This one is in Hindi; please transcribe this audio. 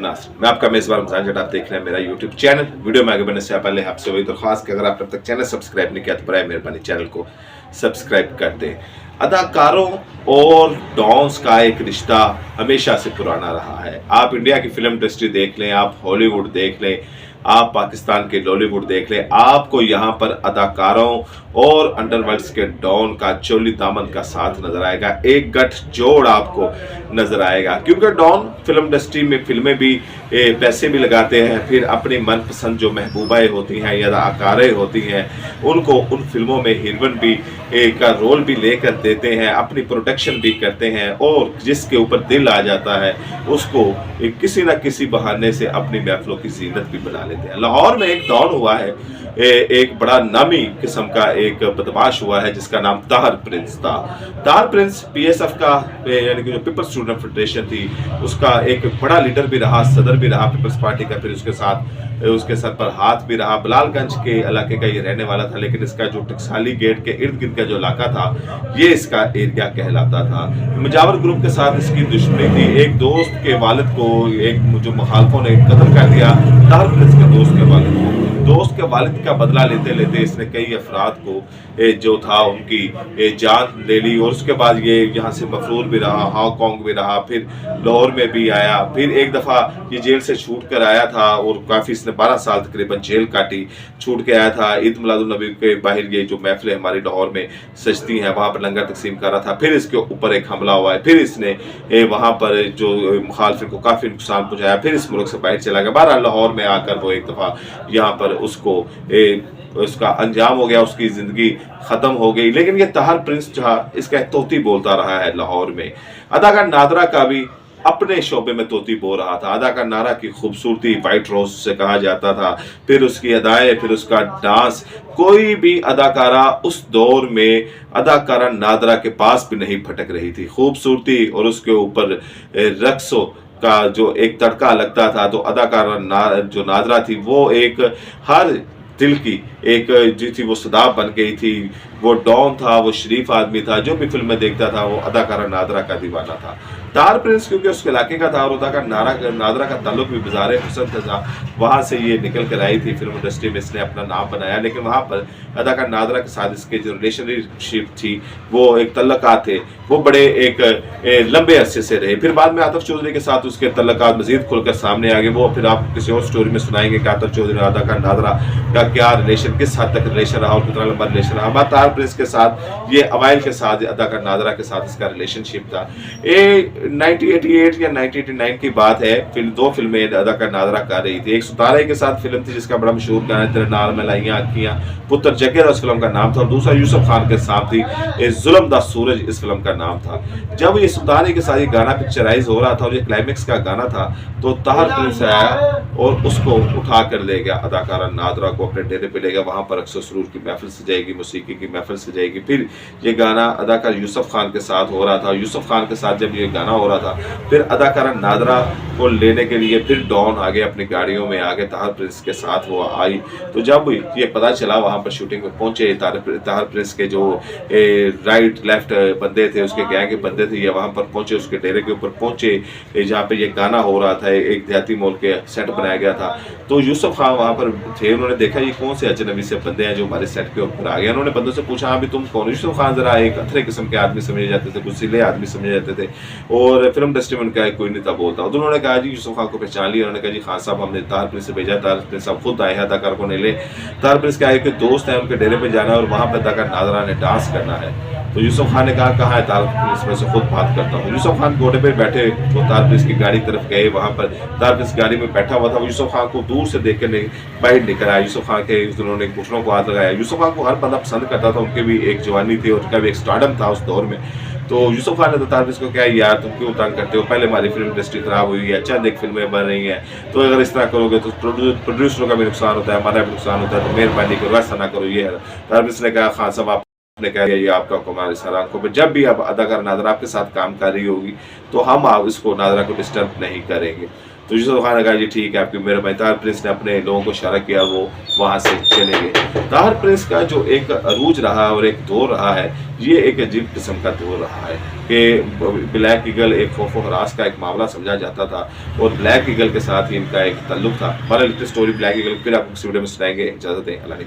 नाज़रीन, मैं आपका मेज़बान रमज़ान जट, आप देख रहे हैं मेरा यूट्यूब चैनल। वीडियो में आगे बढ़ने से पहले आपसे वही दरख्वास्त कि अगर आपने अब तक चैनल सब्सक्राइब नहीं किया तो बराए मेहरबानी चैनल को सब्सक्राइब कर दें। अदाकारों और डॉन्स का एक रिश्ता हमेशा से पुराना रहा है। आप इंडिया की फिल्म इंडस्ट्री देख लें, आप हॉलीवुड देख लें, आप पाकिस्तान के बॉलीवुड देख लें, आपको यहाँ पर अदाकारों और अंडरवर्ल्ड्स के डॉन का चोली दामन का साथ नजर आएगा। एक गठजोड़ आपको नजर आएगा, क्योंकि डॉन फिल्म इंडस्ट्री में फिल्में भी पैसे भी लगाते हैं, फिर अपनी मनपसंद जो महबूबाएं होती हैं या अदाकारें होती हैं उनको उन फिल्मों में हीरोइन भी का रोल भी लेकर देते हैं, अपनी प्रोडक्शन भी करते हैं, और जिसके ऊपर दिल आ जाता है उसको किसी न किसी बहाने से अपनी महफिलों की जीनत भी बना लेते हैं। लाहौर में एक डॉन हुआ है, एक बड़ा नामी किस्म का एक बदमाश हुआ है जिसका नाम ताहर प्रिंस था। ताहर प्रिंस पीएसएफ का यानी कि जो पीपल्स स्टूडेंट फेडरेशन थी उसका एक बड़ा लीडर भी रहा, सदर भी रहा पीपल्स पार्टी का, फिर उसके सर पर हाथ भी रहा। बलालगंज के इलाके का ये रहने वाला था, लेकिन इसका जो टकसाली गेट के इर्द गिर्द का जो इलाका था ये इसका एरिया कहलाता था। मुजावर ग्रुप के साथ इसकी दुश्मनी थी। एक दोस्त के वालिद को एक जो मुखालफों ने कत्ल कर दिया, ताहर प्रिंस के दोस्त के वालिद का बदला लेते लेते इसने कई अफराद को जो था उनकी जान ले ली, और उसके बाद ये यहाँ से मफरूर भी रहा, हांगकॉन्ग भी रहा, फिर लाहौर में भी आया, फिर एक दफ़ा ये जेल से छूट कर आया था और काफ़ी इसने 12 साल तकरीबन जेल काटी, छूट के आया था। ईद मिलादुन्नबी के बाहर ये जो महफिलें हमारी लाहौर में सजती हैं वहाँ पर लंगर तकसीम कर रहा था, फिर इसके ऊपर एक हमला हुआ है, फिर इसने वहाँ पर जो मुखालफिन को काफ़ी नुकसान पहुँचाया, फिर इस मुल्क से बाहर चला गया। बहरहाल लाहौर में आकर वो एक दफ़ा यहाँ पर उसका अंजाम हो गया, उसकी जिंदगी खत्म हो गई। लेकिन ये ताहर प्रिंस जो इसका तोती बोलता रहा है लाहौर में। अदाकार नादरा का भी अपने शोबे में तोती बोल रहा था। अदाकार नादरा की खूबसूरती वाइट रोज से कहा जाता था, फिर उसकी अदाएं, फिर उसका डांस। कोई भी अदाकारा उस दौर में अदाकारा नादरा के पास भी नहीं फटक रही थी। खूबसूरती और उसके ऊपर रक्सों का जो एक तड़का लगता था, तो अदाकारा जो नादरा थी वो एक हर दिल की एक जो थी वो सदा बन गई थी। वो डॉन था, वो शरीफ आदमी था, जो भी फिल्में देखता था वो अदाकारा नादरा का दीवाना था। ताहर प्रिंस क्योंकि उसके इलाके का था और अदाकार नादरा का ताल्लुक भी बाज़ार हुसन था, वहाँ से ये निकल कर आई थी फिल्म इंडस्ट्री में, इसने अपना नाम बनाया। लेकिन वहाँ पर अदाकार नादरा के साथ इसके जो रिलेशनशिप थी वो एक तल्लुकात थे, वो बड़े एक लंबे अरसे से रहे। फिर बाद में आतिफ चौधरी के साथ उसके तल्लुकात मजीद खुलकर सामने आ गए। वो फिर आप किसी और स्टोरी में सुनाएंगे कि आतिफ चौधरी और अदाकार नादरा का क्या रिलेशन, किस हद तक रिलेशन रहा और कितना लंबा रिलेशन रहा। हमारा ताहर प्रिंस के साथ ये अवाइल के साथ अदाकार नादरा के साथ इसका रिलेशनशिप था। 1988 या 1989 की बात है। फिर दो फिल्में अदाकार नादरा कर रही थी। एक सुतारे के साथ फिल्म थी जिसका बड़ा मशहूर गाना तेरे नाल में लाइयां अखियां, पुत्र जगेर उस फिल्म का नाम था, और दूसरा यूसुफ खान के साथ थी जुल्म दा सूरज इस फिल्म का नाम था। जब ये सुतारे के साथ ये गाना पिक्चराइज हो रहा था और ये क्लाइमेक्स का गाना था, तो ताहर प्रिंस आया और उसको उठा कर ले गया, अदाकारा नादरा को अपने डेरे पे ले गया। वहां पर अक्सर सुरूर की महफिल सजाएगी, मौसीकी की महफिल सजाएगी। फिर ये गाना अदाकार यूसुफ खान के साथ हो रहा था। यूसुफ खान के साथ जब ये गाना हो रहा था, फिर अदाकारा नादरा को लेने के लिए फिर डॉन आगे अपनी गाड़ियों में आगे ताहर प्रिंस के साथ वो आई। तो जब ये पता चला, वहां पर शूटिंग में पहुंचे ताहर प्रिंस के जो राइट लेफ्ट बंदे थे, उसके गैंग के बंदे थे, ये वहां पर पहुंचे, उसके डेरे के ऊपर पहुंचे जहाँ पे ये गाना हो रहा था। एक देहाती मॉल के सेट बनाया गया था, तो यूसुफ खान वहां पर थे। उन्होंने देखा ये कौन से अजनबी से बंदे हैं जो हमारे सेट के ऊपर आ गए। उन्होंने बंदों से पूछा, हाँ भी तुम कौन? यूसुफ खान जरा एक अथरे किस्म के आदमी समझे जाते थे, गुस्सीले आदमी समझे जाते थे, और फिल्म इंडस्ट्री में उनका कोई नहीं था बोलता। तो उन्होंने कहा जी यूसुफ खान को पहचान लिया। उन्होंने कहा जी खान साहब हमने ताहर प्रिंस से भेजा, ताहर प्रिंस साहब खुद आए हैं अदाकार को नहीं ले। ताहर प्रिंस के आए के दोस्त हैं, उनके डेरे पे जाना है और वहाँ पर अदाकार नादरा ने डांस करना है। तो यूसुफ खान ने कहा कहाँ है ताहर प्रिंस, में से खुद बात करता हूँ। यूसुफ खान घोड़े पे बैठे वो ताहर प्रिंस की गाड़ी तरफ गए। वहाँ पर ताहर प्रिंस गाड़ी में बैठा हुआ था। वो यूसुफ खान को दूर से देख कर बाहर निकल आया। यूसुफ खान के उन्होंने घुटनों को हाथ लगाया। यूसुफ खान को हर बंदा पसंद करता था, उनके भी एक जवानी थी और उनका भी एक स्टारडम था उस दौर में। तो यूसुफ खान ने तो ताहर प्रिंस को क्या यार तुम क्यों तंग करते हो, पहले हमारी फिल्म इंडस्ट्री खराब हुई है, चंद एक फिल्में बन रही हैं, तो अगर इस तरह करोगे तो प्रोड्यूसरों का भी नुकसान होता है, हमारा भी नुकसान होता है, तो मेहरबानी करो ऐसा ना करो। ये ताहर प्रिंस ने कहा खान साहब आपने कहा ये आपका हमारे सारा आंखों पर, जब भी अब अदाकार नादरा आपके साथ काम कर रही होगी तो हम आप इसको नादरा को डिस्टर्ब नहीं करेंगे। तो यूसुफ खान ने कहा जी ठीक है आपकी मेहरबानी। ताहिर प्रिंस ने अपने लोगों को इशारा किया, वो वहाँ से चले गए। ताहिर प्रिंस का जो एक अरूज रहा और एक दौर रहा है, ये एक अजीब किस्म का दौर रहा है कि ब्लैक ईगल एक खौफ हरास का एक मामला समझा जाता था और ब्लैक ईगल के साथ ही इनका एक ताल्लुक था। बहरहाल स्टोरी ब्लैक ईगल फिर आपको इस वीडियो में सुनाएंगे। इजाज़त दें, अल्लाह ने